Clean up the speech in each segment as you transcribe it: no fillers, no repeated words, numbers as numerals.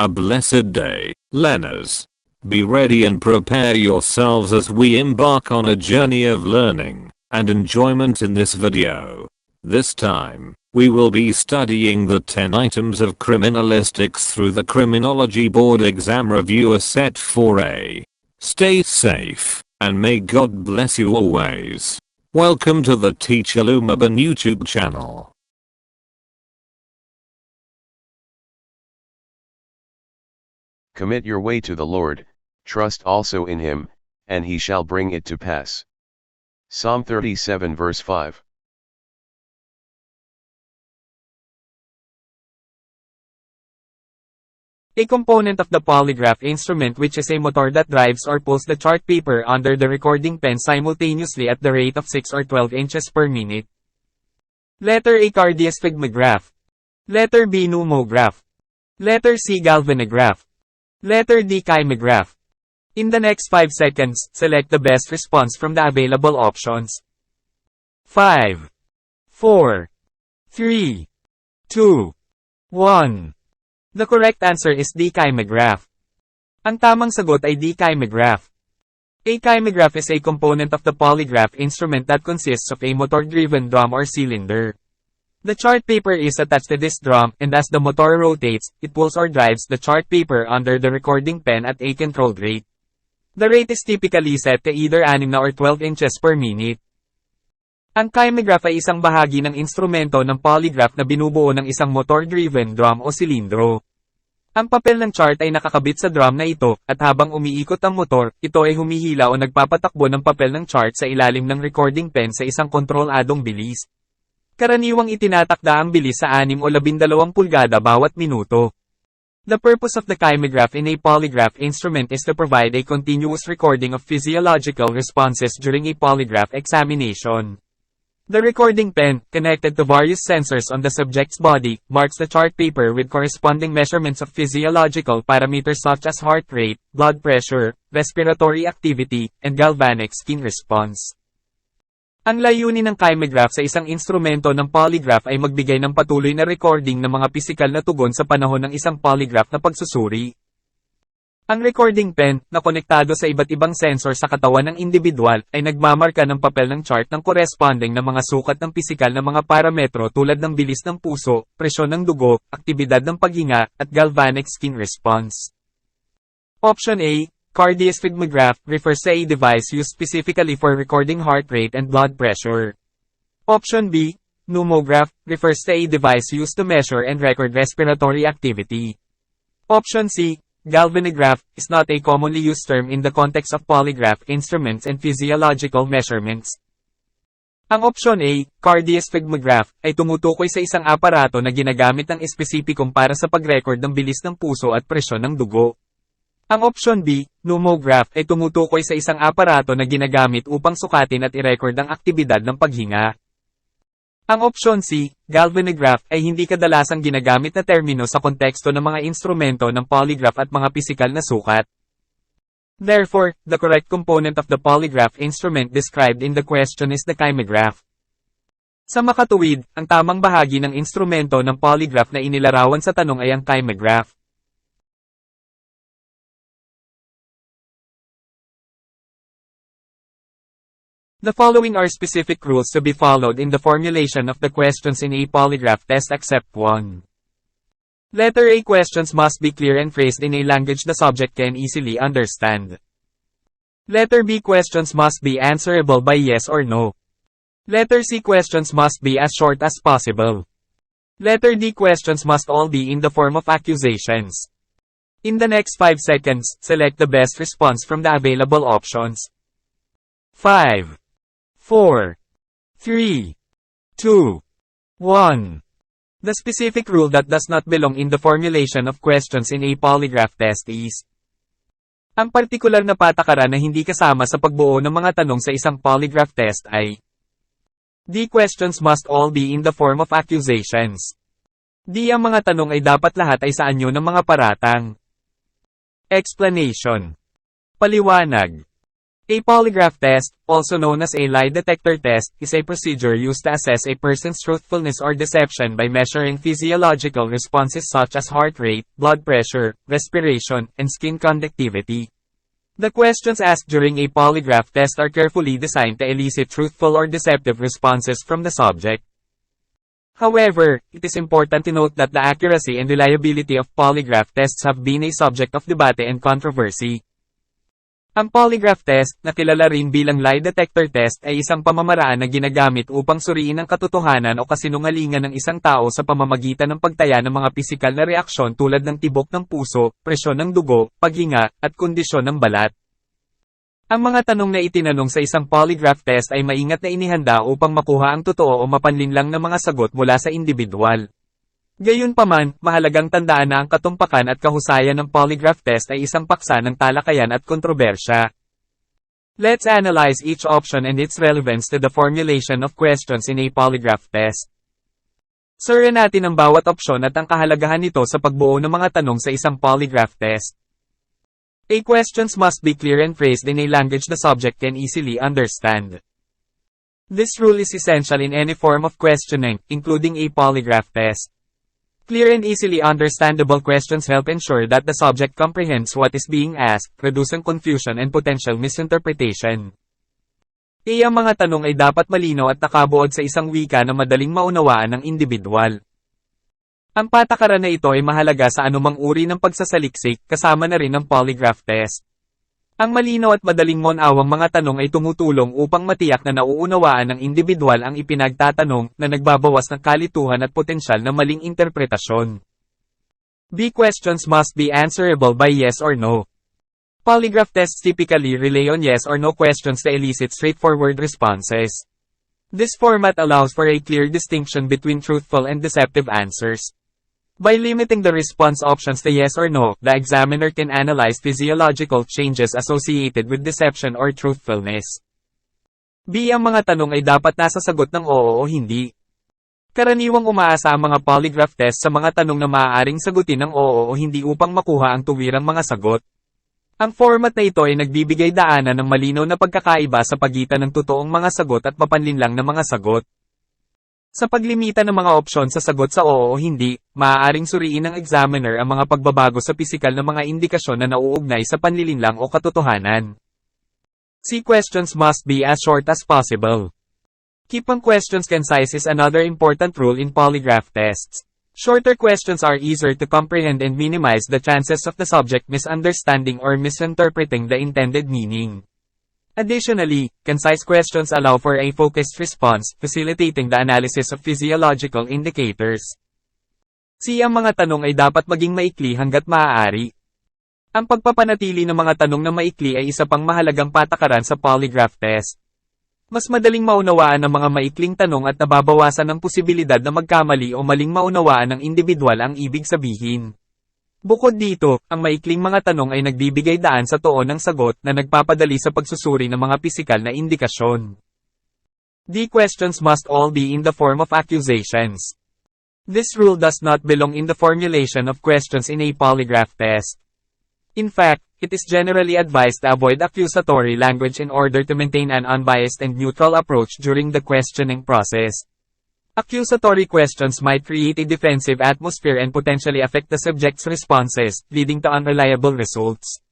a blessed day, learners. Be ready and prepare yourselves as we embark on a journey of learning and enjoyment in this video. This time, we will be studying the 10 items of criminalistics through the Criminology Board Exam Reviewer Set 4A. Stay safe, and may God bless you always. Welcome to the Teacher Lumaban YouTube channel. Commit your way to the Lord, trust also in him, and he shall bring it to pass. Psalm 37 verse 5. A component of the polygraph instrument, which is a motor that drives or pulls the chart paper under the recording pen simultaneously at the rate of 6 or 12 inches per minute. Letter A, cardiosphygmograph. Letter B, pneumograph. Letter C, galvanograph. Letter D, kymograph. In the next 5 seconds, select the best response from the available options. 5, 4, 3, 2, 1. The correct answer is D, kymograph. Ang tamang sagot ay D, kymograph. A kymograph is a component of the polygraph instrument that consists of a motor-driven drum or cylinder. The chart paper is attached to this drum, and as the motor rotates, it pulls or drives the chart paper under the recording pen at a controlled rate. The rate is typically set to either 6 na or 12 inches per minute. Ang kymograph ay isang bahagi ng instrumento ng polygraph na binubuo ng isang motor-driven drum o silindro. Ang papel ng chart ay nakakabit sa drum na ito, at habang umiikot ang motor, ito ay humihila o nagpapatakbo ng papel ng chart sa ilalim ng recording pen sa isang kontroladong bilis. Karaniwang itinatakda ang bilis sa 6 o 12 pulgada bawat minuto. The purpose of the kymograph in a polygraph instrument is to provide a continuous recording of physiological responses during a polygraph examination. The recording pen, connected to various sensors on the subject's body, marks the chart paper with corresponding measurements of physiological parameters such as heart rate, blood pressure, respiratory activity, and galvanic skin response. Ang layunin ng kymograph sa isang instrumento ng polygraph ay magbigay ng patuloy na recording ng mga pisikal na tugon sa panahon ng isang polygraph na pagsusuri. Ang recording pen, na konektado sa iba't ibang sensor sa katawan ng individual, ay nagmamarka ng papel ng chart ng corresponding na mga sukat ng pisikal na mga parametro tulad ng bilis ng puso, presyon ng dugo, aktibidad ng paghinga, at galvanic skin response. Option A, cardiosphygmograph, refers to a device used specifically for recording heart rate and blood pressure. Option B, pneumograph, refers to a device used to measure and record respiratory activity. Option C, galvanograph, is not a commonly used term in the context of polygraph instruments and physiological measurements. Ang opsyon A, cardiosphygmograph, ay tumutukoy sa isang aparato na ginagamit ng espesipikong para sa pag-record ng bilis ng puso at presyon ng dugo. Ang opsyon B, pneumograph, ay tumutukoy sa isang aparato na ginagamit upang sukatin at i-record ang aktibidad ng paghinga. Ang opsyon C, galvanograph, ay hindi kadalasang ginagamit na termino sa konteksto ng mga instrumento ng polygraph at mga pisikal na sukat. Therefore, the correct component of the polygraph instrument described in the question is the kymograph. Sa makatuwid, ang tamang bahagi ng instrumento ng polygraph na inilarawan sa tanong ay ang kymograph. The following are specific rules to be followed in the formulation of the questions in a polygraph test except 1. Letter A, questions must be clear and phrased in a language the subject can easily understand. Letter B, questions must be answerable by yes or no. Letter C, questions must be as short as possible. Letter D, questions must all be in the form of accusations. In the next 5 seconds, select the best response from the available options. 5, 4, 3, 2, 1. The specific rule that does not belong in the formulation of questions in a polygraph test is: ang partikular na patakaran na hindi kasama sa pagbuo ng mga tanong sa isang polygraph test ay D, questions must all be in the form of accusations. D, ang mga tanong ay dapat lahat ay sa anyo ng mga paratang. Explanation. Paliwanag. A polygraph test, also known as a lie detector test, is a procedure used to assess a person's truthfulness or deception by measuring physiological responses such as heart rate, blood pressure, respiration, and skin conductivity. The questions asked during a polygraph test are carefully designed to elicit truthful or deceptive responses from the subject. However, it is important to note that the accuracy and reliability of polygraph tests have been a subject of debate and controversy. Ang polygraph test, na kilala rin bilang lie detector test, ay isang pamamaraan na ginagamit upang suriin ang katotohanan o kasinungalingan ng isang tao sa pamamagitan ng pagtaya ng mga pisikal na reaksyon tulad ng tibok ng puso, presyon ng dugo, paghinga, at kondisyon ng balat. Ang mga tanong na itinanong sa isang polygraph test ay maingat na inihanda upang makuha ang totoo o mapanlinlang na mga sagot mula sa individual. Gayunpaman, mahalagang tandaan na ang katumpakan at kahusayan ng polygraph test ay isang paksa ng talakayan at kontrobersya. Let's analyze each option and its relevance to the formulation of questions in a polygraph test. Suriin natin ang bawat opsyon at ang kahalagahan nito sa pagbuo ng mga tanong sa isang polygraph test. A questions must be clear and phrased in a language the subject can easily understand. This rule is essential in any form of questioning, including a polygraph test. Clear and easily understandable questions help ensure that the subject comprehends what is being asked, reducing confusion and potential misinterpretation. Ang mga tanong ay dapat malinaw at nakabuod sa isang wika na madaling maunawaan ng individual. Ang patakaran na ito ay mahalaga sa anumang uri ng pagsasaliksik, kasama na rin ang polygraph test. Ang malinaw at madaling maunawang mga tanong ay tumutulong upang matiyak na nauunawaan ng individual ang ipinagtatanong, na nagbabawas ng kalituhan at potensyal na maling interpretasyon. B. Questions must be answerable by yes or no. Polygraph tests typically rely on yes or no questions to elicit straightforward responses. This format allows for a clear distinction between truthful and deceptive answers. By limiting the response options to yes or no, the examiner can analyze physiological changes associated with deception or truthfulness. B. Ang mga tanong ay dapat nasa sagot ng oo o hindi. Karaniwang umaasa ang mga polygraph test sa mga tanong na maaaring sagutin ng oo o hindi upang makuha ang tuwirang mga sagot. Ang format na ito ay nagbibigay daanan ng malinaw na pagkakaiba sa pagitan ng totoong mga sagot at mapanlinlang na mga sagot. Sa paglimita ng mga opsyon sa sagot sa oo o hindi, maaaring suriin ng examiner ang mga pagbabago sa pisikal na mga indikasyon na nauugnay sa panlilinlang o katotohanan. C. Questions must be as short as possible. Keeping questions concise is another important rule in polygraph tests. Shorter questions are easier to comprehend and minimize the chances of the subject misunderstanding or misinterpreting the intended meaning. Additionally, concise questions allow for a focused response, facilitating the analysis of physiological indicators. C. Ang mga tanong ay dapat maging maikli hangga't maaari. Ang pagpapanatili ng mga tanong na maikli ay isa pang mahalagang patakaran sa polygraph test. Mas madaling maunawaan ang mga maikling tanong at nababawasan ang posibilidad na magkamali o maling maunawaan ng individual ang ibig sabihin. Bukod dito, ang maikling mga tanong ay nagbibigay daan sa tuon ng sagot na nagpapadali sa pagsusuri ng mga pisikal na indikasyon. D. Questions must all be in the form of accusations. This rule does not belong in the formulation of questions in a polygraph test. In fact, it is generally advised to avoid accusatory language in order to maintain an unbiased and neutral approach during the questioning process. Accusatory questions might create a defensive atmosphere and potentially affect the subject's responses, leading to unreliable results.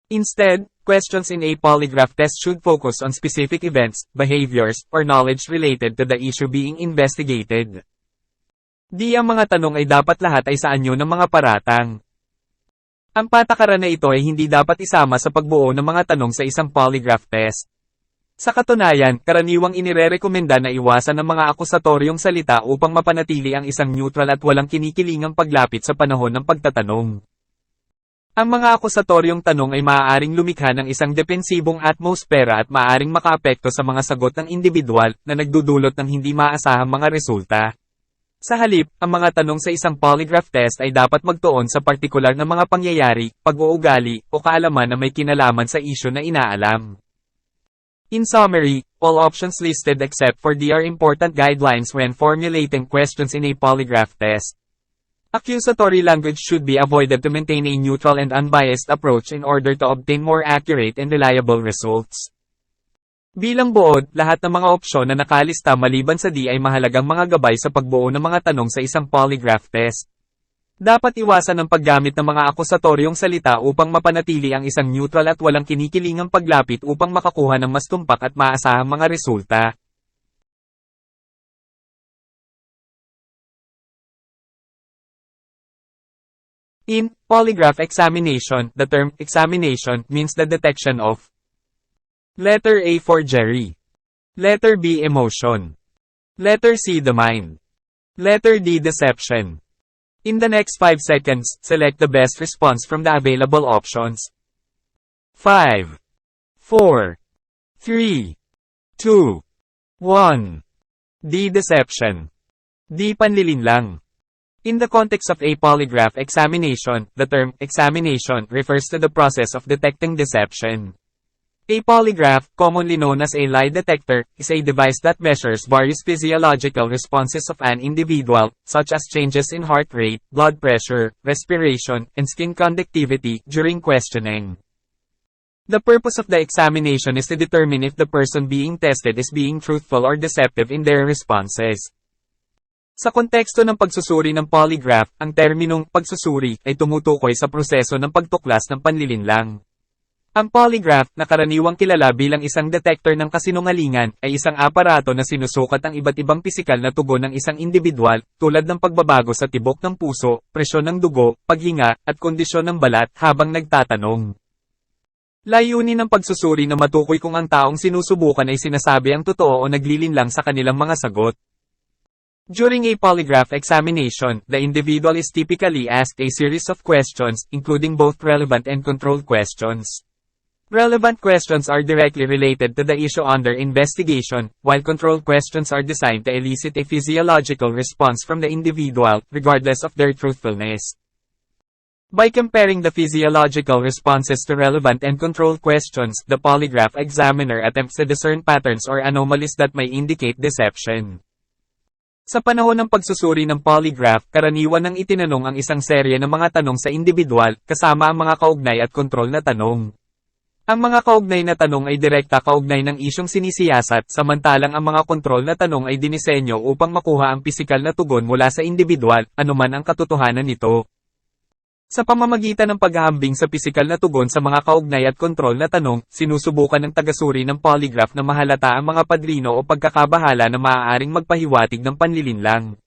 Instead, questions in a polygraph test should focus on specific events, behaviors, or knowledge related to the issue being investigated. D. Ang mga tanong ay dapat lahat ay sa anyo ng mga paratang. Ang patakaran na ito ay hindi dapat isama sa pagbuo ng mga tanong sa isang polygraph test. Sa katunayan, karaniwang inirerekomenda na iwasan ang mga akusatoryong salita upang mapanatili ang isang neutral at walang kinikilingang paglapit sa panahon ng pagtatanong. Ang mga akusatoryong tanong ay maaaring lumikha ng isang depensibong atmosfera at maaaring makaapekto sa mga sagot ng individual na nagdudulot ng hindi maasahang mga resulta. Sa halip, ang mga tanong sa isang polygraph test ay dapat magtuon sa partikular na mga pangyayari, pag-uugali, o kaalaman na may kinalaman sa isyu na inaalam. In summary, all options listed except for D are important guidelines when formulating questions in a polygraph test. Accusatory language should be avoided to maintain a neutral and unbiased approach in order to obtain more accurate and reliable results. Bilang buod, lahat ng mga opsyon na nakalista maliban sa D ay mahalagang mga gabay sa pagbuo ng mga tanong sa isang polygraph test. Dapat iwasan ang paggamit ng mga akusatoryong salita upang mapanatili ang isang neutral at walang kinikilingang paglapit upang makakuha ng mas tumpak at maasahang mga resulta. In polygraph examination, the term examination means the detection of Letter A for Jerry. Letter B emotion. Letter C the mind. Letter D deception. In the next 5 seconds, select the best response from the available options. 5, 4, 3, 2, 1. D deception. D panlilinlang. In the context of a polygraph examination, the term examination refers to the process of detecting deception. A polygraph, commonly known as a lie detector, is a device that measures various physiological responses of an individual, such as changes in heart rate, blood pressure, respiration, and skin conductivity, during questioning. The purpose of the examination is to determine if the person being tested is being truthful or deceptive in their responses. Sa konteksto ng pagsusuri ng polygraph, ang terminong pagsusuri ay tumutukoy sa proseso ng pagtuklas ng panlilinlang. Ang polygraph, na karaniwang kilala bilang isang detector ng kasinungalingan, ay isang aparato na sinusukat ang iba't ibang pisikal na tugon ng isang individual, tulad ng pagbabago sa tibok ng puso, presyon ng dugo, paghinga, at kondisyon ng balat habang nagtatanong. Layunin ng pagsusuri na matukoy kung ang taong sinusubukan ay sinasabi ang totoo o naglilinlang sa kanilang mga sagot. During a polygraph examination, the individual is typically asked a series of questions, including both relevant and controlled questions. Relevant questions are directly related to the issue under investigation, while controlled questions are designed to elicit a physiological response from the individual, regardless of their truthfulness. By comparing the physiological responses to relevant and controlled questions, the polygraph examiner attempts to discern patterns or anomalies that may indicate deception. Sa panahon ng pagsusuri ng polygraph, karaniwan nang itinanong ang isang serye ng mga tanong sa individual, kasama ang mga kaugnay at kontrol na tanong. Ang mga kaugnay na tanong ay direkta kaugnay ng isyong sinisiyasat, samantalang ang mga kontrol na tanong ay dinisenyo upang makuha ang pisikal na tugon mula sa individual, anuman ang katotohanan nito. Sa pamamagitan ng paghahambing sa pisikal na tugon sa mga kaugnay at kontrol na tanong, sinusubukan ng tagasuri ng polygraph na mahalata ang mga padrino o pagkakabahala na maaaring magpahiwatig ng panlilinlang.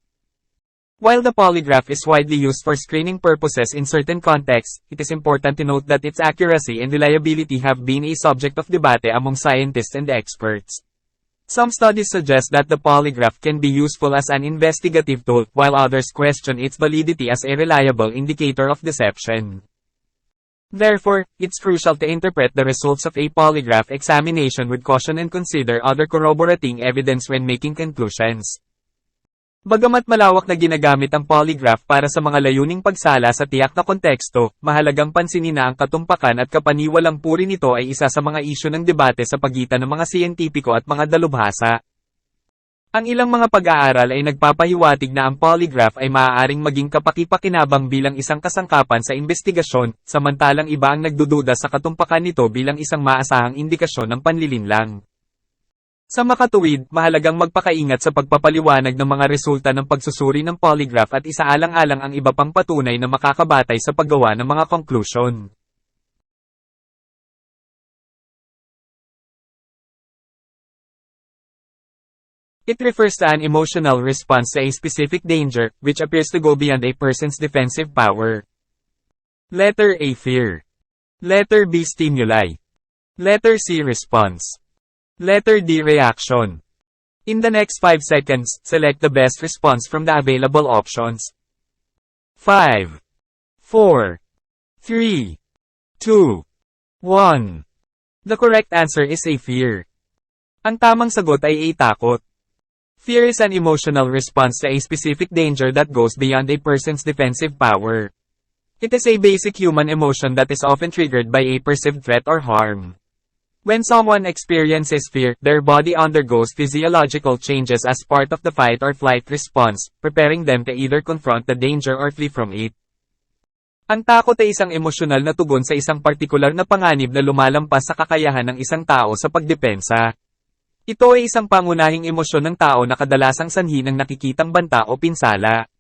While the polygraph is widely used for screening purposes in certain contexts, it is important to note that its accuracy and reliability have been a subject of debate among scientists and experts. Some studies suggest that the polygraph can be useful as an investigative tool, while others question its validity as a reliable indicator of deception. Therefore, it's crucial to interpret the results of a polygraph examination with caution and consider other corroborating evidence when making conclusions. Bagamat malawak na ginagamit ang polygraph para sa mga layuning pagsala sa tiyak na konteksto, mahalagang pansinin na ang katumpakan at kapaniwalang puri nito ay isa sa mga isyu ng debate sa pagitan ng mga siyentipiko at mga dalubhasa. Ang ilang mga pag-aaral ay nagpapahiwatig na ang polygraph ay maaaring maging kapaki-pakinabang bilang isang kasangkapan sa investigasyon, samantalang iba ang nagdududa sa katumpakan nito bilang isang maasahang indikasyon ng panlilinlang. Sa makatuwid, mahalagang magpakaingat sa pagpapaliwanag ng mga resulta ng pagsusuri ng polygraph at isaalang-alang ang iba pang patunay na makakabatay sa paggawa ng mga konklusyon. It refers to an emotional response to a specific danger, which appears to go beyond a person's defensive power. Letter A fear. Letter B stimuli. Letter C response. Letter D reaction. In the next 5 seconds, select the best response from the available options. 5, 4, 3, 2, 1. The correct answer is a fear. Ang tamang sagot ay a takot. Fear is an emotional response to a specific danger that goes beyond a person's defensive power. It is a basic human emotion that is often triggered by a perceived threat or harm. When someone experiences fear, their body undergoes physiological changes as part of the fight or flight response, preparing them to either confront the danger or flee from it. Ang takot ay isang emosyonal na tugon sa isang partikular na panganib na lumalampas sa kakayahan ng isang tao sa pagdepensa. Ito ay isang pangunahing emosyon ng tao na kadalasang sanhi ng nakikitang banta o pinsala.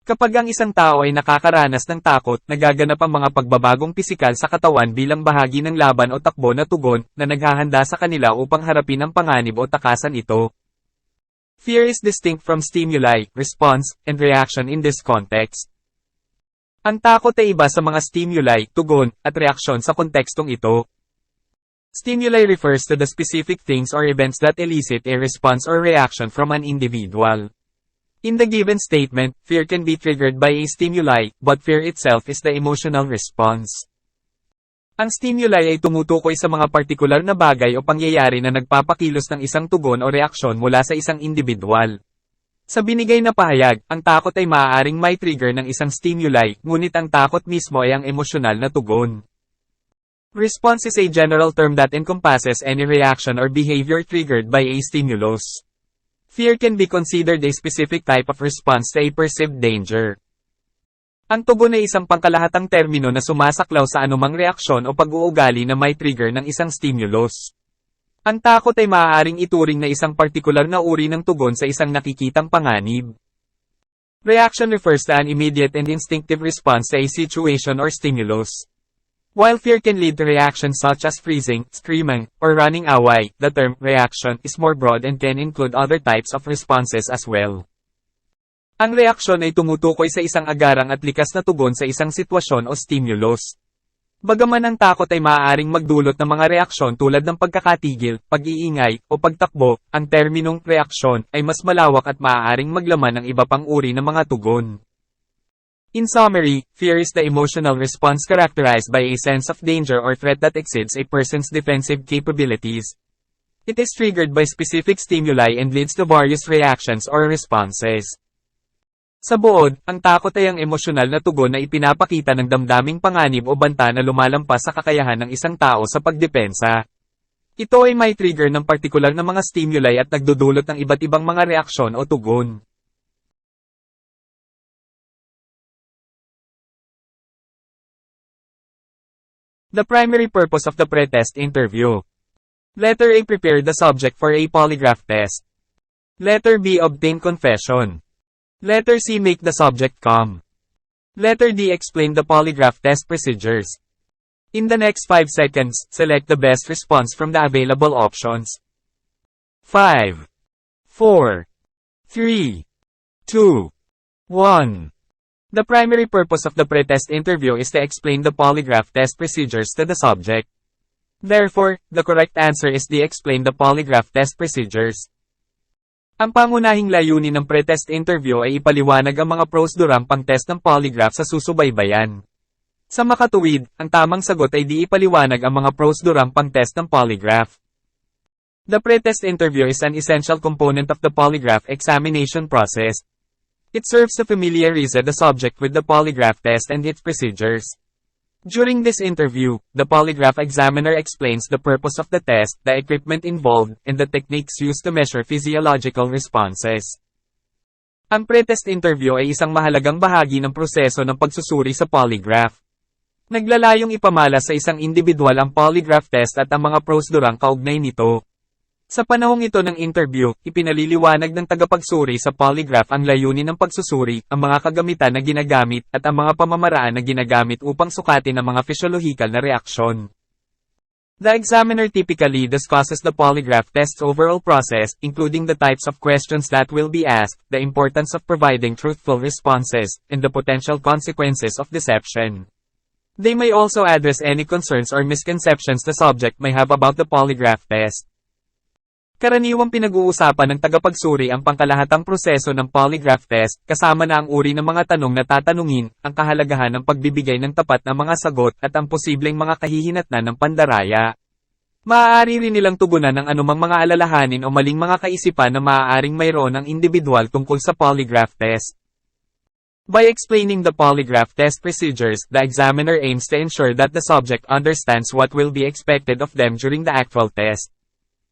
Kapag ang isang tao ay nakakaranas ng takot, nagaganap ang mga pagbabagong pisikal sa katawan bilang bahagi ng laban o takbo na tugon na naghahanda sa kanila upang harapin ang panganib o takasan ito. Fear is distinct from stimuli, response, and reaction in this context. Ang takot ay iba sa mga stimuli, tugon, at reaksyon sa kontekstong ito. Stimuli refers to the specific things or events that elicit a response or reaction from an individual. In the given statement, fear can be triggered by a stimuli, but fear itself is the emotional response. Ang stimuli ay tumutukoy sa mga partikular na bagay o pangyayari na nagpapakilos ng isang tugon o reaksyon mula sa isang individual. Sa binigay na pahayag, ang takot ay maaaring may trigger ng isang stimuli, ngunit ang takot mismo ay ang emosyonal na tugon. Response is a general term that encompasses any reaction or behavior triggered by a stimulus. Fear can be considered a specific type of response to a perceived danger. Ang tugon ay isang pangkalahatang termino na sumasaklaw sa anumang reaksyon o pag-uugali na may trigger ng isang stimulus. Ang takot ay maaaring ituring na isang partikular na uri ng tugon sa isang nakikitang panganib. Reaction refers to an immediate and instinctive response to a situation or stimulus. While fear can lead to reactions such as freezing, screaming, or running away, the term reaction is more broad and can include other types of responses as well. Ang reaksyon ay tumutukoy sa isang agarang at likas na tugon sa isang sitwasyon o stimulus. Bagaman ang takot ay maaaring magdulot ng mga reaksyon tulad ng pagkakatigil, pag-iingay, o pagtakbo, ang terminong reaksyon ay mas malawak at maaaring maglaman ng iba pang uri ng mga tugon. In summary, fear is the emotional response characterized by a sense of danger or threat that exceeds a person's defensive capabilities. It is triggered by specific stimuli and leads to various reactions or responses. Sa buod, ang takot ay ang emosyonal na tugon na ipinapakita ng damdaming panganib o banta na lumalampas sa kakayahan ng isang tao sa pagdepensa. Ito ay may trigger ng partikular na mga stimuli at nagdudulot ng iba't ibang mga reaksyon o tugon. The primary purpose of the pretest interview. Letter A. Prepare the subject for a polygraph test. Letter B. Obtain confession. Letter C. Make the subject calm. Letter D. Explain the polygraph test procedures. In the next 5 seconds, select the best response from the available options. 5, 4, 3, 2, 1. The primary purpose of the pretest interview is to explain the polygraph test procedures to the subject. Therefore, the correct answer is D. Explain the polygraph test procedures. Ang pangunahing layunin ng pretest interview ay ipaliwanag ang mga prosedurang pang-test ng polygraph sa susubaybayan. Sa makatuwid, ang tamang sagot ay di ipaliwanag ang mga prosedurang pang-test ng polygraph. The pretest interview is an essential component of the polygraph examination process. It serves to familiarize the subject with the polygraph test and its procedures. During this interview, the polygraph examiner explains the purpose of the test, the equipment involved, and the techniques used to measure physiological responses. Ang pretest interview ay isang mahalagang bahagi ng proseso ng pagsusuri sa polygraph. Naglalayong ipamala sa isang individual ang polygraph test at ang mga prosedurang kaugnay nito. Sa panahong ito ng interview, ipinaliliwanag ng tagapagsuri sa polygraph ang layunin ng pagsusuri, ang mga kagamitan na ginagamit, at ang mga pamamaraan na ginagamit upang sukatin ang mga physiological na reaksyon. The examiner typically discusses the polygraph test's overall process, including the types of questions that will be asked, the importance of providing truthful responses, and the potential consequences of deception. They may also address any concerns or misconceptions the subject may have about the polygraph test. Karaniwang pinag-uusapan ng tagapagsuri ang pangkalahatang proseso ng polygraph test, kasama na ang uri ng mga tanong na tatanungin, ang kahalagahan ng pagbibigay ng tapat na mga sagot at ang posibleng mga kahihinatnan ng pandaraya. Maaari rin nilang tugunan ang anumang mga alalahanin o maling mga kaisipan na maaaring mayroon ng individual tungkol sa polygraph test. By explaining the polygraph test procedures, the examiner aims to ensure that the subject understands what will be expected of them during the actual test.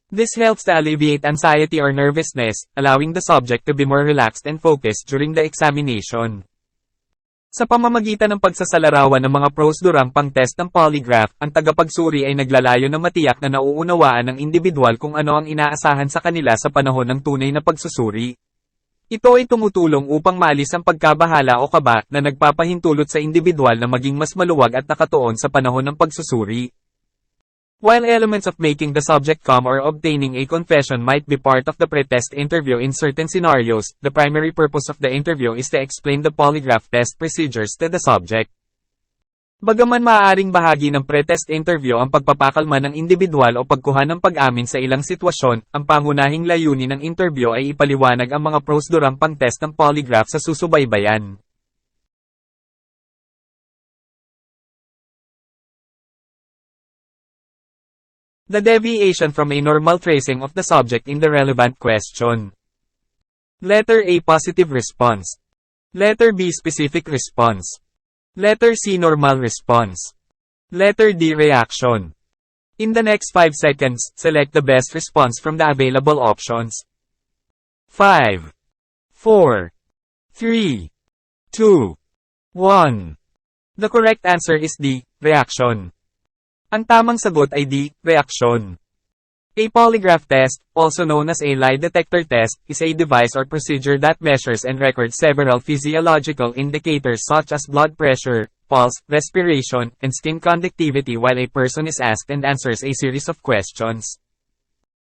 This helps to alleviate anxiety or nervousness, allowing the subject to be more relaxed and focused during the examination. Sa pamamagitan ng pagsasalarawan ng mga prosedurang pang-test ng polygraph, ang tagapagsuri ay naglalayo na matiyak na nauunawaan ng individual kung ano ang inaasahan sa kanila sa panahon ng tunay na pagsusuri. Ito ay tumutulong upang maalis ang pagkabahala o kaba na nagpapahintulot sa individual na maging mas maluwag at nakatuon sa panahon ng pagsusuri. While elements of making the subject calm or obtaining a confession might be part of the pre-test interview in certain scenarios, the primary purpose of the interview is to explain the polygraph test procedures to the subject. Bagaman maaaring bahagi ng pre-test interview ang pagpapakalma ng individual o pagkuha ng pag-amin sa ilang sitwasyon, ang pangunahing layunin ng interview ay ipaliwanag ang mga prosedurang pang-test ng polygraph sa susubaybayan. The deviation from a normal tracing of the subject in the relevant question. Letter A. Positive response. Letter B. Specific response. Letter C. Normal response. Letter D. Reaction. In the next 5 seconds, select the best response from the available options. 5, 4, 3, 2, 1. The correct answer is D. Reaction. Ang tamang sagot ay D. Reaksyon. A polygraph test, also known as a lie detector test, is a device or procedure that measures and records several physiological indicators such as blood pressure, pulse, respiration, and skin conductivity while a person is asked and answers a series of questions.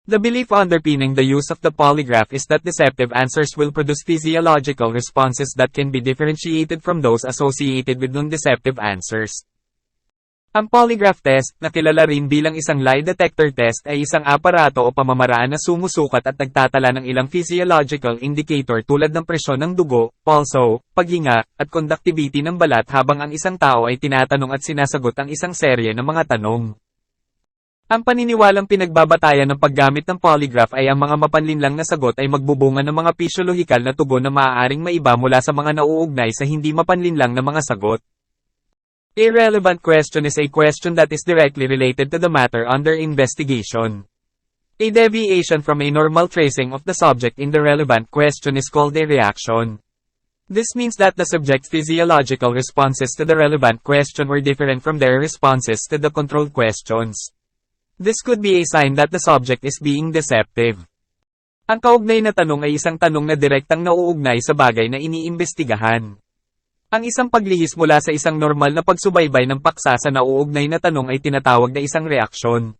The belief underpinning the use of the polygraph is that deceptive answers will produce physiological responses that can be differentiated from those associated with non-deceptive answers. Ang polygraph test, na kilala rin bilang isang lie detector test ay isang aparato o pamamaraan na sumusukat at nagtatala ng ilang physiological indicator tulad ng presyon ng dugo, pulso, paghinga, at conductivity ng balat habang ang isang tao ay tinatanong at sinasagot ang isang serye ng mga tanong. Ang paniniwalang pinagbabatayan ng paggamit ng polygraph ay ang mga mapanlinlang na sagot ay magbubunga ng mga pisyolohikal na tugon na maaaring maiba mula sa mga nauugnay sa hindi mapanlinlang na mga sagot. A relevant question is a question that is directly related to the matter under investigation. A deviation from a normal tracing of the subject in the relevant question is called a reaction. This means that the subject's physiological responses to the relevant question were different from their responses to the controlled questions. This could be a sign that the subject is being deceptive. Ang kaugnay na tanong ay isang tanong na direktang nauugnay sa bagay na iniimbestigahan. Ang isang paglihis mula sa isang normal na pagsubaybay ng paksa sa nauugnay na tanong ay tinatawag na isang reaksyon.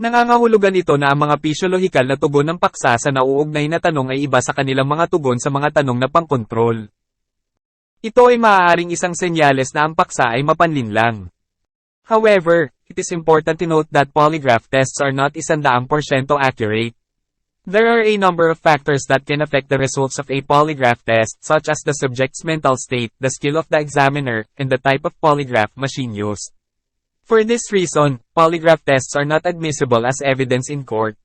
Nangangahulugan ito na ang mga pisyolohikal na tugon ng paksa sa nauugnay na tanong ay iba sa kanilang mga tugon sa mga tanong na pangkontrol. Ito ay maaaring isang senyales na ang paksa ay mapanlinlang. However, it is important to note that polygraph tests are not 100% accurate. There are a number of factors that can affect the results of a polygraph test, such as the subject's mental state, the skill of the examiner, and the type of polygraph machine used. For this reason, polygraph tests are not admissible as evidence in court.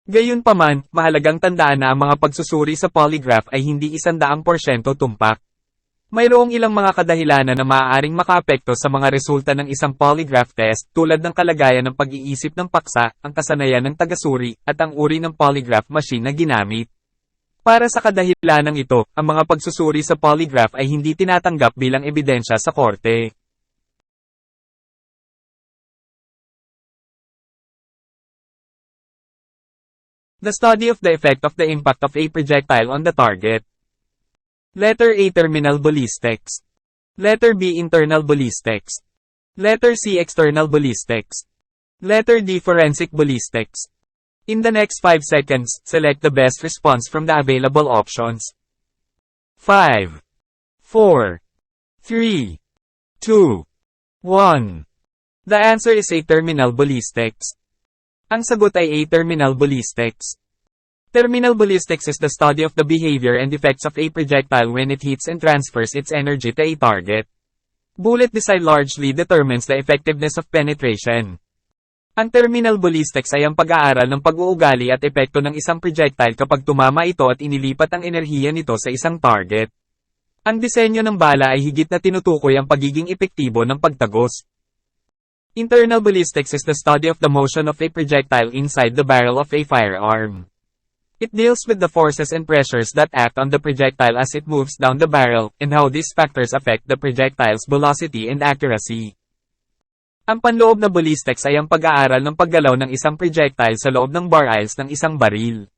Gayunpaman, mahalagang tandaan na ang mga pagsusuri sa polygraph ay hindi 100% tumpak. Mayroong ilang mga kadahilanan na maaaring makaapekto sa mga resulta ng isang polygraph test tulad ng kalagayan ng pag-iisip ng paksa, ang kasanayan ng tagasuri, at ang uri ng polygraph machine na ginamit. Para sa kadahilanang ito, ang mga pagsusuri sa polygraph ay hindi tinatanggap bilang ebidensya sa korte. The study of the effect of the impact of a projectile on the target. Letter A. Terminal ballistics. Letter B. Internal ballistics. Letter C. External ballistics. Letter D. Forensic ballistics. In the next 5 seconds, select the best response from the available options. 5, 4, 3, 2, 1. The answer is A. Terminal ballistics. Ang sagot ay A. Terminal ballistics. Terminal ballistics is the study of the behavior and effects of a projectile when it hits and transfers its energy to a target. Bullet design largely determines the effectiveness of penetration. Ang terminal ballistics ay ang pag-aaral ng pag-uugali at epekto ng isang projectile kapag tumama ito at inilipat ang enerhiya nito sa isang target. Ang disenyo ng bala ay higit na tinutukoy ang pagiging epektibo ng pagtagos. Internal ballistics is the study of the motion of a projectile inside the barrel of a firearm. It deals with the forces and pressures that act on the projectile as it moves down the barrel, and how these factors affect the projectile's velocity and accuracy. Ang panloob na ballistics ay ang pag-aaral ng paggalaw ng isang projectile sa loob ng barrels ng isang baril.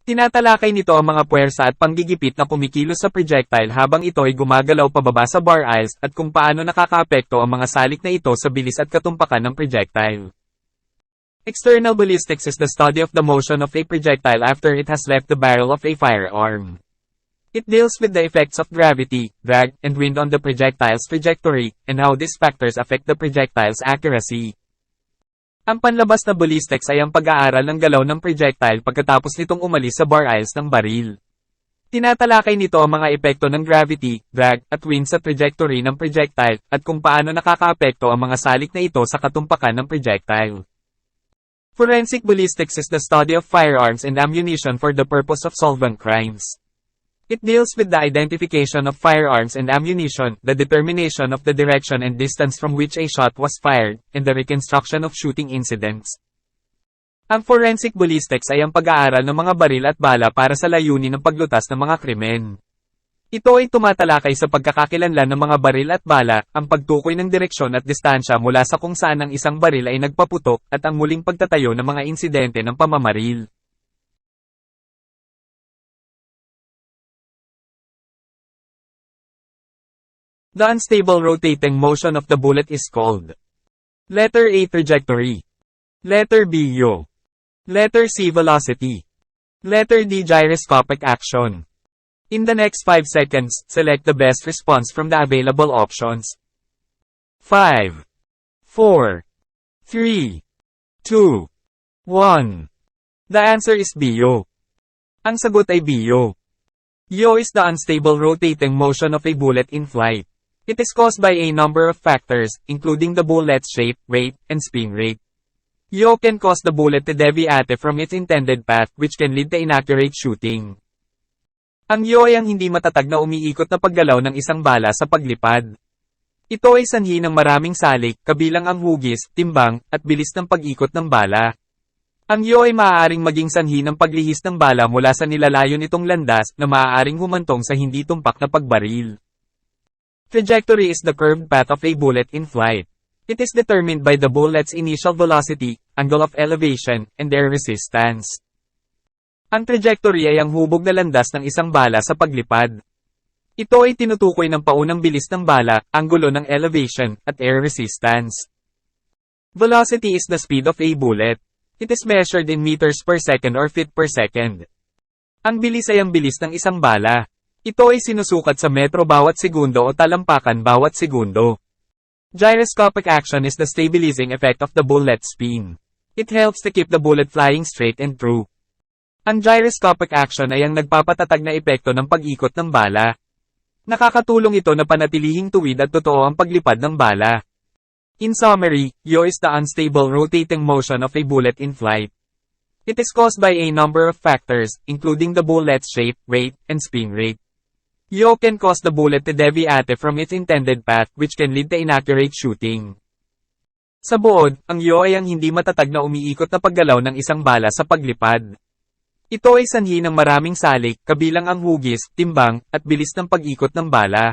Tinatalakay nito ang mga puwersa at panggigipit na kumikilos sa projectile habang ito ay gumagalaw pababa sa barrels at kung paano nakakaapekto ang mga salik na ito sa bilis at katumpakan ng projectile. External ballistics is the study of the motion of a projectile after it has left the barrel of a firearm. It deals with the effects of gravity, drag, and wind on the projectile's trajectory, and how these factors affect the projectile's accuracy. Ang panlabas na ballistics ay ang pag-aaral ng galaw ng projectile pagkatapos nitong umalis sa barrels ng baril. Tinatalakay nito ang mga epekto ng gravity, drag, at wind sa trajectory ng projectile, at kung paano nakakaapekto ang mga salik na ito sa katumpakan ng projectile. Forensic ballistics is the study of firearms and ammunition for the purpose of solving crimes. It deals with the identification of firearms and ammunition, the determination of the direction and distance from which a shot was fired, and the reconstruction of shooting incidents. Ang forensic ballistics ay ang pag-aaral ng mga baril at bala para sa layunin ng paglutas ng mga krimen. Ito ay tumatalakay sa pagkakakilanlan ng mga baril at bala, ang pagtukoy ng direksyon at distansya mula sa kung saan ang isang baril ay nagpaputok, at ang muling pagtatayo ng mga insidente ng pamamaril. The unstable rotating motion of the bullet is called Letter A. Trajectory. Letter B. Yaw. Letter C. Velocity. Letter D. Gyroscopic action. In the next 5 seconds, select the best response from the available options. 5, 4, 3, 2, 1. The answer is B. Yaw. Ang sagot ay B. Yaw. Yaw is the unstable rotating motion of a bullet in flight. It is caused by a number of factors, including the bullet's shape, weight, and spin rate. Yaw can cause the bullet to deviate from its intended path, which can lead to inaccurate shooting. Ang yaw ay ang hindi matatag na umiikot na paggalaw ng isang bala sa paglipad. Ito ay sanhi ng maraming salik, kabilang ang hugis, timbang, at bilis ng pag-ikot ng bala. Ang yaw ay maaaring maging sanhi ng paglihis ng bala mula sa nilalayo nitong landas na maaaring humantong sa hindi tumpak na pagbaril. Trajectory is the curved path of a bullet in flight. It is determined by the bullet's initial velocity, angle of elevation, and air resistance. Ang trajectory ay ang hubog na landas ng isang bala sa paglipad. Ito ay tinutukoy ng paunang bilis ng bala, anggulo ng elevation, at air resistance. Velocity is the speed of a bullet. It is measured in meters per second or feet per second. Ang bilis ay ang bilis ng isang bala. Ito ay sinusukat sa metro bawat segundo o talampakan bawat segundo. Gyroscopic action is the stabilizing effect of the bullet's spin. It helps to keep the bullet flying straight and true. Ang gyroscopic action ay ang nagpapatatag na epekto ng pag-ikot ng bala. Nakakatulong ito na panatilihing tuwid at totoo ang paglipad ng bala. In summary, yaw is the unstable rotating motion of a bullet in flight. It is caused by a number of factors, including the bullet's shape, weight, and spin rate. Yaw can cause the bullet to deviate from its intended path, which can lead to inaccurate shooting. Sa buod, ang yaw ay ang hindi matatag na umiikot na paggalaw ng isang bala sa paglipad. Ito ay sanhi ng maraming salik, kabilang ang hugis, timbang, at bilis ng pag-ikot ng bala.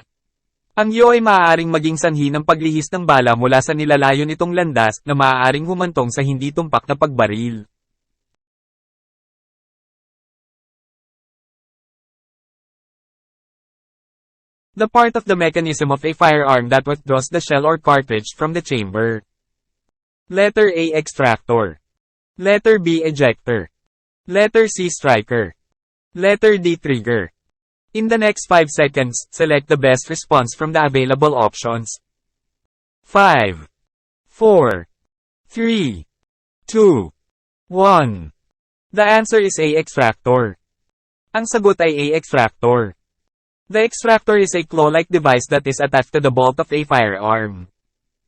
Ang yaw ay maaaring maging sanhi ng paglihis ng bala mula sa nilalayo nitong landas na maaaring humantong sa hindi tumpak na pagbaril. The part of the mechanism of a firearm that withdraws the shell or cartridge from the chamber. Letter A. Extractor. Letter B. Ejector. Letter C. Striker. Letter D. Trigger. In the next 5 seconds, select the best response from the available options. 5, 4, 3, 2, 1. The answer is A. Extractor. Ang sagot ay A. Extractor. The extractor is a claw-like device that is attached to the bolt of a firearm.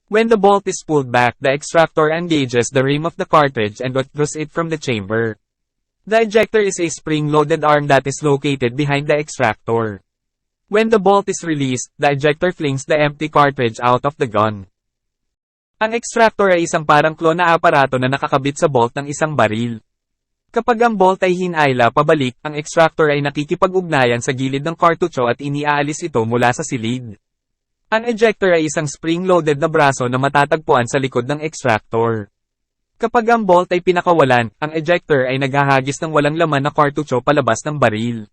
When the bolt is pulled back, the extractor engages the rim of the cartridge and withdraws it from the chamber. The ejector is a spring-loaded arm that is located behind the extractor. When the bolt is released, the ejector flings the empty cartridge out of the gun. Ang extractor ay isang parang clone na aparato na nakakabit sa bolt ng isang baril. Kapag ang bolt ay hinayla pabalik, ang extractor ay nakikipag-ugnayan sa gilid ng kartucho at iniaalis ito mula sa silid. Ang ejector ay isang spring-loaded na braso na matatagpuan sa likod ng extractor. Kapag ang bolt ay pinakawalan, ang ejector ay naghahagis ng walang laman na kartucho palabas ng baril.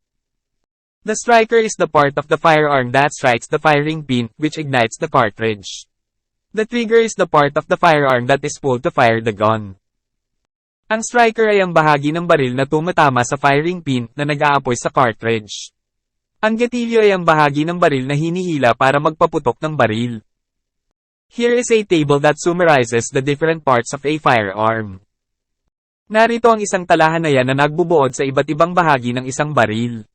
The striker is the part of the firearm that strikes the firing pin, which ignites the cartridge. The trigger is the part of the firearm that is pulled to fire the gun. Ang striker ay ang bahagi ng baril na tumatama sa firing pin na nag-aapoy sa cartridge. Ang gatilyo ay ang bahagi ng baril na hinihila para magpaputok ng baril. Here is a table that summarizes the different parts of a firearm. Narito ang isang talahanayan na nagbubuod sa iba't ibang bahagi ng isang baril.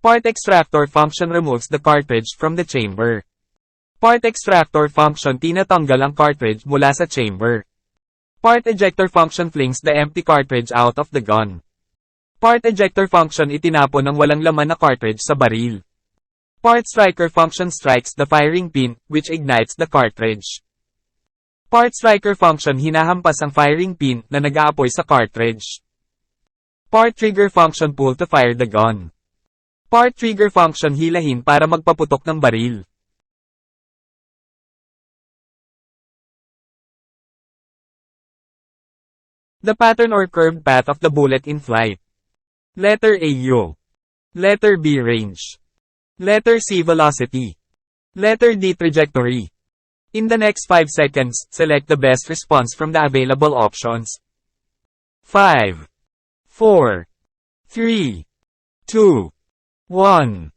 Part extractor function removes the cartridge from the chamber. Part extractor function tinatanggal ang cartridge mula sa chamber. Part ejector function flings the empty cartridge out of the gun. Part ejector function itinapon ang walang laman na cartridge sa baril. Part striker function strikes the firing pin, which ignites the cartridge. Part striker function hinahampas ang firing pin na nag-aapoy sa cartridge. Part trigger function pull to fire the gun. Part trigger function hilahin para magpaputok ng baril. The pattern or curved path of the bullet in flight. Letter A yaw. Letter B range. Letter C velocity. Letter D trajectory. In the next 5 seconds, select the best response from the available options. 5, 4, 3, 2, 1.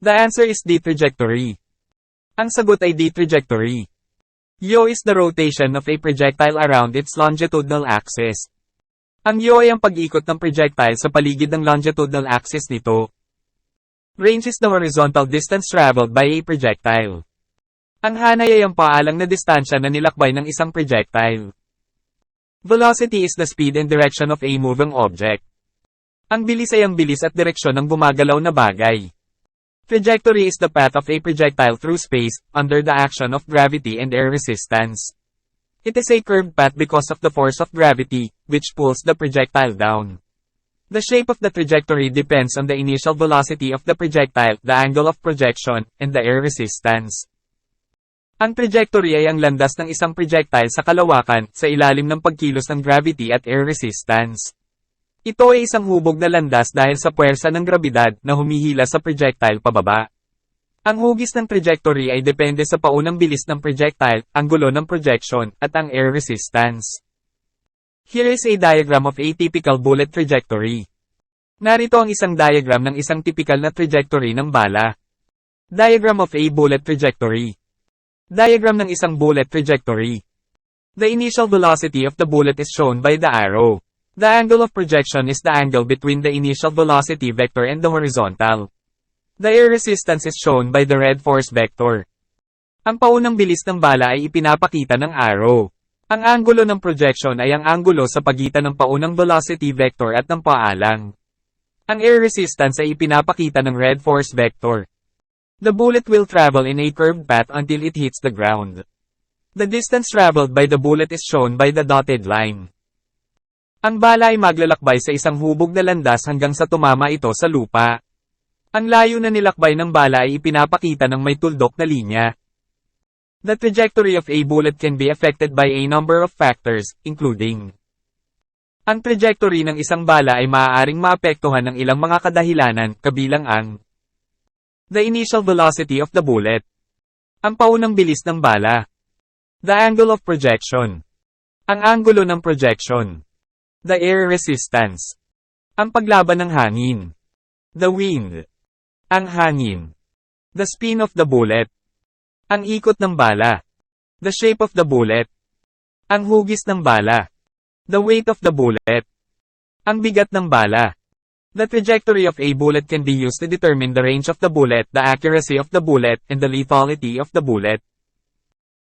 The answer is D trajectory. Ang sagot ay D trajectory. Yaw is the rotation of a projectile around its longitudinal axis. Ang yaw ay ang pag-ikot ng projectile sa paligid ng longitudinal axis nito. Range is the horizontal distance traveled by a projectile. Ang hanay ay ang paalang na distansya na nilakbay ng isang projectile. Velocity is the speed and direction of a moving object. Ang bilis ay ang bilis at direksyon ng gumagalaw na bagay. Trajectory is the path of a projectile through space, under the action of gravity and air resistance. It is a curved path because of the force of gravity, which pulls the projectile down. The shape of the trajectory depends on the initial velocity of the projectile, the angle of projection, and the air resistance. Ang trajectory ay ang landas ng isang projectile sa kalawakan, sa ilalim ng pagkilos ng gravity at air resistance. Ito ay isang hubog na landas dahil sa puwersa ng grabidad na humihila sa projectile pababa. Ang hugis ng trajectory ay depende sa paunang bilis ng projectile, ang gulo ng projection, at ang air resistance. Here is a diagram of a typical bullet trajectory. Narito ang isang diagram ng isang typical na trajectory ng bala. Diagram of a bullet trajectory. Diagram ng isang bullet trajectory. The initial velocity of the bullet is shown by the arrow. The angle of projection is the angle between the initial velocity vector and the horizontal. The air resistance is shown by the red force vector. Ang paunang bilis ng bala ay ipinapakita ng arrow. Ang anggulo ng projection ay ang anggulo sa pagitan ng paunang velocity vector at ng paalang. Ang air resistance ay ipinapakita ng red force vector. The bullet will travel in a curved path until it hits the ground. The distance traveled by the bullet is shown by the dotted line. Ang bala ay maglalakbay sa isang hubog na landas hanggang sa tumama ito sa lupa. Ang layo na nilakbay ng bala ay ipinapakita ng may tuldok na linya. The trajectory of a bullet can be affected by a number of factors, including: ang trajectory ng isang bala ay maaaring maapektuhan ng ilang mga kadahilanan, kabilang ang the initial velocity of the bullet, ang paunang bilis ng bala, the angle of projection, ang anggulo ng projection, the air resistance, ang paglaban ng hangin, the wind, ang hangin, the spin of the bullet, ang ikot ng bala, the shape of the bullet, ang hugis ng bala, the weight of the bullet, ang bigat ng bala. The trajectory of a bullet can be used to determine the range of the bullet, the accuracy of the bullet, and the lethality of the bullet.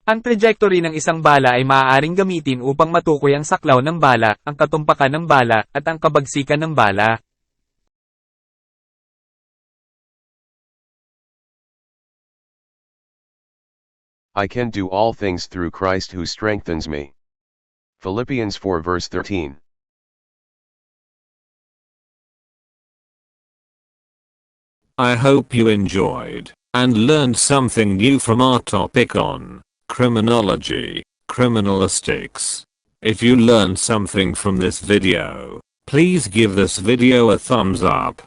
Ang trajectory ng isang bala ay maaaring gamitin upang matukoy ang saklaw ng bala, ang katumpakan ng bala, at ang kabagsikan ng bala. I can do all things through Christ who strengthens me. Philippians 4 verse 13. I hope you enjoyed and learned something new from our topic on criminology, criminalistics. If you learned something from this video, please give this video a thumbs up.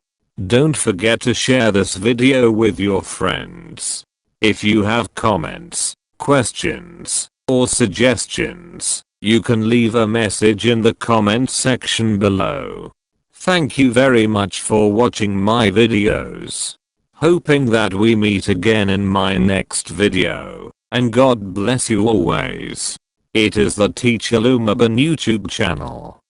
Don't forget to share this video with your friends. If you have comments, questions, or suggestions, you can leave a message in the comment section below. Thank you very much for watching my videos. Hoping that we meet again in my next video, and God bless you always. It is the Teacher Lumaban YouTube channel.